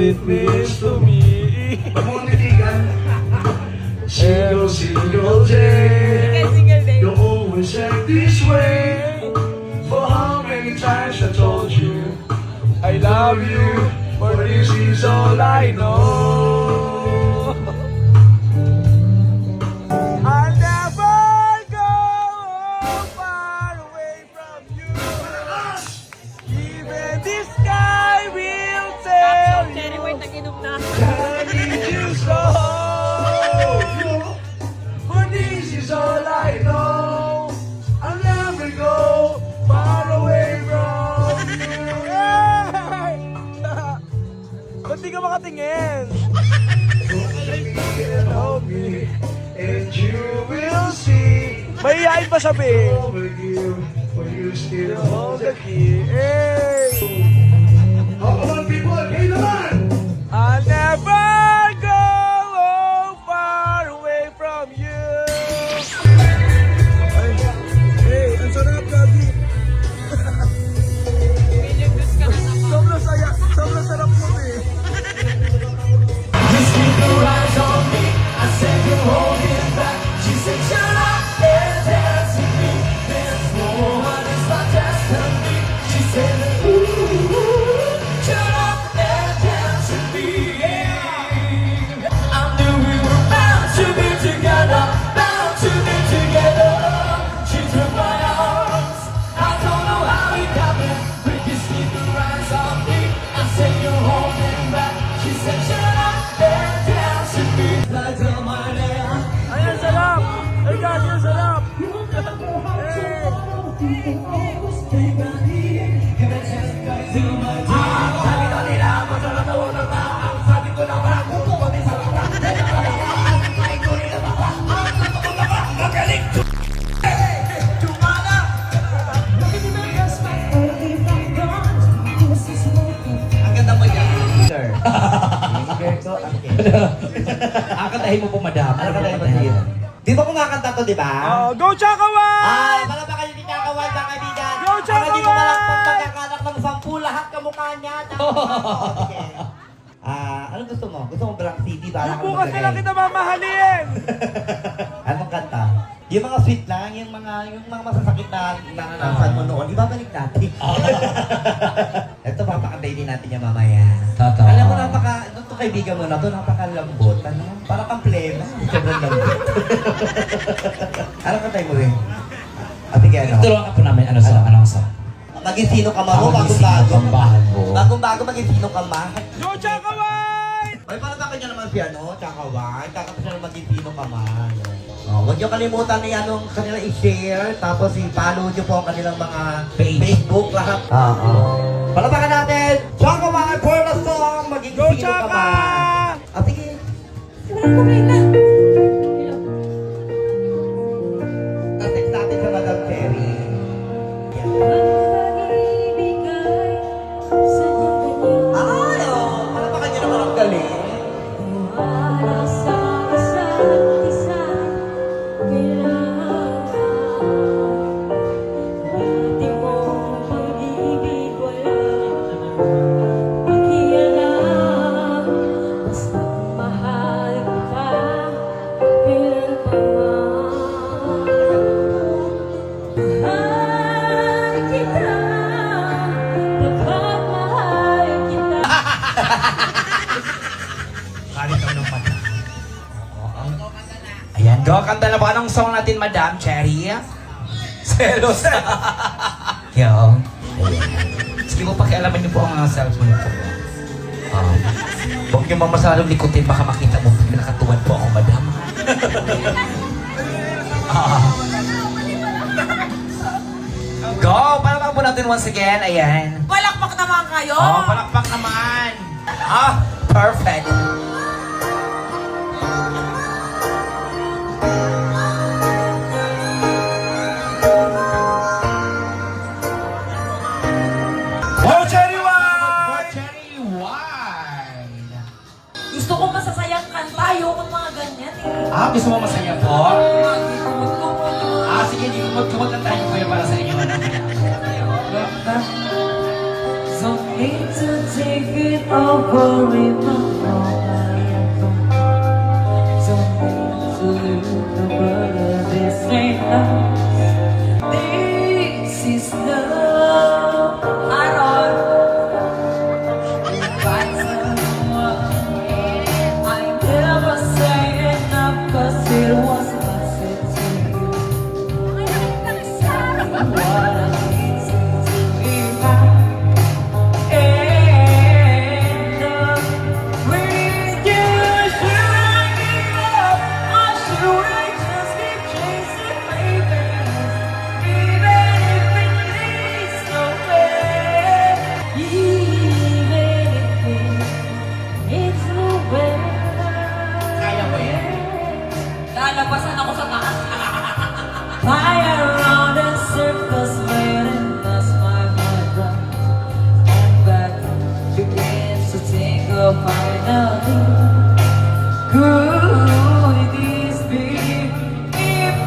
it means to me. Single, single day. You always act this way. For how many times I told you I love you, but this is all I know. I'll never go far away from you. Even the sky will tell you that I need you so. But this is all I know. I'll never go far away from you. Hey! Ba't di ka makatingin? Hold me, and you will see. Mahihain pa sabi. Over you, when you still hold the key. Hey! Come on, people, kayo naman! I'll never go far away from you. Hey, ang sarap, Gabi. Sobrang saya, sobrang sarap mo eh. Just keep your eyes on me. I said you hold it back. She said shut up and dance with me. This woman is my destiny. She said ooh, shut up and dance with me. Yeah. I knew we were bound to be together, bound to be together. She took my arms. I don't know how it happened. We can keep your eyes on me. I said you're holding back. She said shut up and dance with me. Like a miner. Ayan, sarap! Ay, kasi ang sarap! Ang ganda mo niya. Sir. Akatahin mo po, madam. Ano ka tayo mag-hit? Di ba kumakanta to, di ba? Go, Chakawan! Ay, mga ba kayo din kakawal ba kaibigan? Go, Chakawan! Mga di mo malakpang magkakanak ng 10 lahat kamukha niya. Ano gusto mo? Gusto mo Black City? Yung bukas na lang kita mamahalin! Anong kanta? Yung mga sweet lang, yung mga masasakit na naranasan mo noon, ibabalik natin. Ito, papakantay din natin yung mamaya. Totoo. Alam mo, ito kaibigan mo na to, napakalambot. Ano? Para kang plema. Sobrang lambot. Anong kantay mo rin? Ate kaya ano? Turuan ka po namin, ano sa? Maging sino ka mo, Maging bago-bago. sino kang bahan mo. Bagong-bago, maging sino ka ma. Go, Chakawan! Ay, parang kaka niya naman siya, no? Tsakawan. Kakapos siya naman maging sino ka ma. Oh, huwag niyo kalimutan na yan ang kanila i-share. Tapos i-follow niyo po ang kanilang mga Facebook lahat. Oo. Palapakan natin! Tsakawan for the song! Maging Go, sino ka ma. Chaka! Ah, sige. Text natin sa Madam Cherry. Yan. Ay, oh! Palapakan niyo naman ang galing. Ayan, go. Kanta na ba? Anong song natin, Madam Cherry? Selos. Yo. Sige mo, pakialaman niyo po ang mga cellphone ko. Huwag niyo mamasalong likutin, baka makita mo. Nakatuwan po ako, Madam. Go! Palakpak po natin once again. Ayan. Palakpak naman kayo! Palakpak naman. Perfect. Go, Cherry White! Cherry wine. Gusto ko masasayang kanta, ayoko ng mga ganyan eh. Gusto mo masaya po? Sige, hindi ko magkakantahin ko yan para sa inyo. Don't need to take it over in my mind. Don't need to lose the word. This ain't love. This is love. I know. Find someone. I never say enough 'cause it was not said to you. What I need to do if I end up with you. Should I give up or should I just keep chasing favors? Even if it leads nowhere. Even if it leads nowhere. Kaya mo yan? Lalabasan ako sa taas. Fly around in circles, waiting, that's my mind right. And back begins to tingle finally. Could this be? If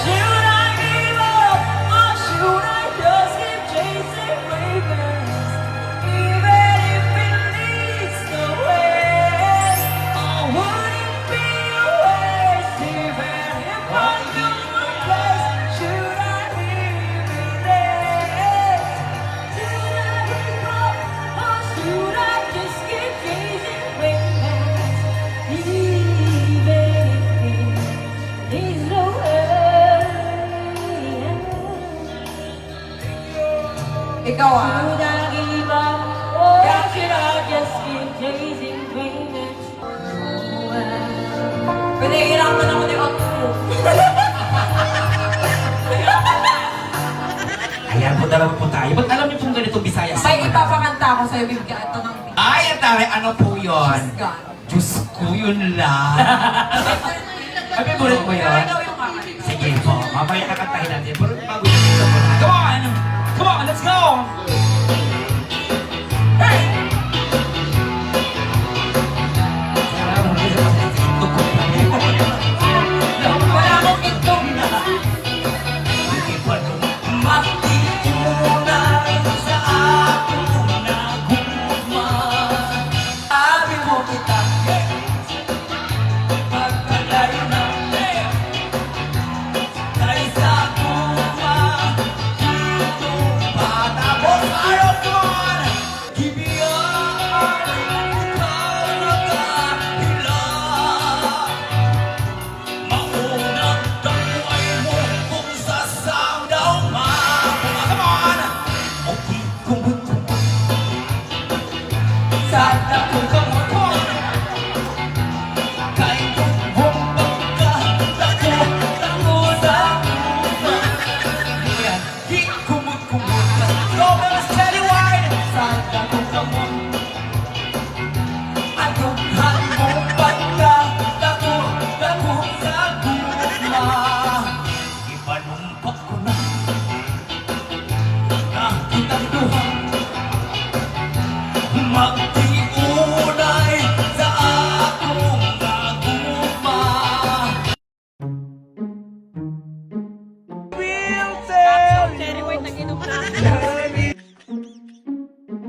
should I give up or should I just keep chasing ravens? Even if it leads nowhere, or would it be a waste? Even if I lose my place, should I leave it there? Should I give up or should I just keep chasing ravens? Even if it leads nowhere. Ikaw Should I give up or should I just keep chasing ravens? Pinahirapan ako ni Otto. Ayan po talaga po tayo. Ba't alam niyo pong ganito Bisaya sa May ipapakanta ako sa'yo, bibigyan ito ng Ay, ang tari, ano po yun? God. Diyos ko, yun lang. Ay, favorite mo yun? Ikaw yung kakanta. Sige po, mamaya kakantahin natin. Pero bago yun, ito muna. Come on! Come on, let's go!